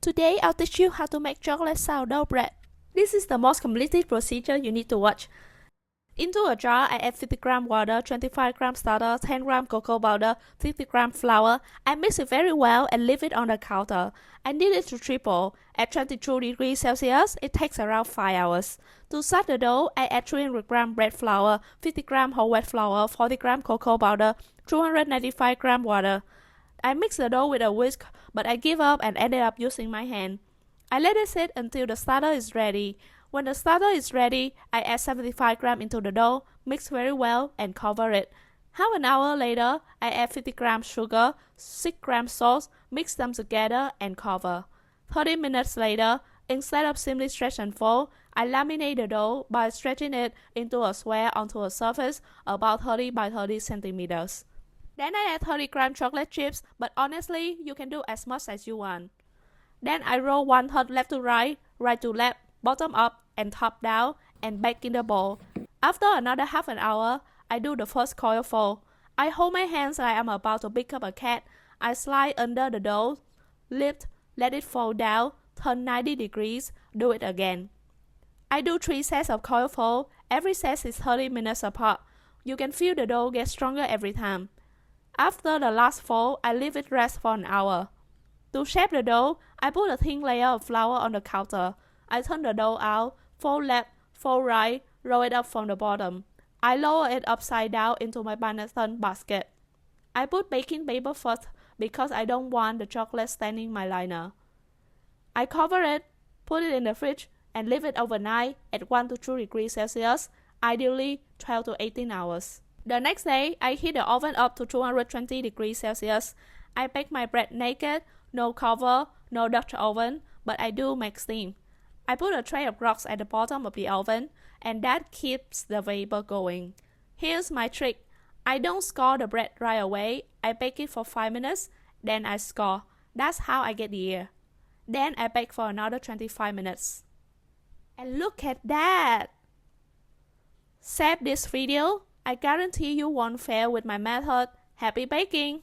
Today I'll teach you how to make chocolate sourdough bread. This is the most complicated procedure you need to watch. Into a jar, I add 50 g water, 25 g starter, 10 g cocoa powder, 50 g flour. I mix it very well and leave it on the counter. I knead it to triple. At 22 degrees Celsius, it takes around 5 hours. To start the dough, I add 300 g bread flour, 50 g whole wheat flour, 40 g cocoa powder, 295 g water. I mix the dough with a whisk, but I give up and ended up using my hand. I let it sit until the starter is ready. When the starter is ready, I add 75 g into the dough, mix very well, and cover it. Half an hour later, I add 50 g sugar, 6 g salt, mix them together, and cover. 30 minutes later, instead of simply stretch and fold, I laminate the dough by stretching it into a square onto a surface about 30 by 30 centimeters. Then I add 30 g chocolate chips, but honestly, you can do as much as you want. Then I roll 1/3 left to right, right to left, bottom up and top down, and bake in the bowl. After another half an hour, I do the first coil fold. I hold my hands like I'm about to pick up a cat. I slide under the dough, lift, let it fall down, turn 90 degrees, do it again. I do 3 sets of coil fold. Every set is 30 minutes apart. You can feel the dough get stronger every time. After the last fold, I leave it rest for an hour. To shape the dough, I put a thin layer of flour on the counter. I turn the dough out, fold left, fold right, roll it up from the bottom. I lower it upside down into my Benetton basket. I put baking paper first because I don't want the chocolate staining my liner. I cover it, put it in the fridge, and leave it overnight at 1 to 2 degrees Celsius, ideally 12 to 18 hours. The next day, I heat the oven up to 220 degrees Celsius. I bake my bread naked, no cover, no Dutch oven, but I do make steam. I put a tray of rocks at the bottom of the oven, and that keeps the vapor going. Here's my trick. I don't score the bread right away. I bake it for 5 minutes, then I score. That's how I get the air. Then I bake for another 25 minutes. And look at that! Save this video. I guarantee you won't fail with my method. Happy baking!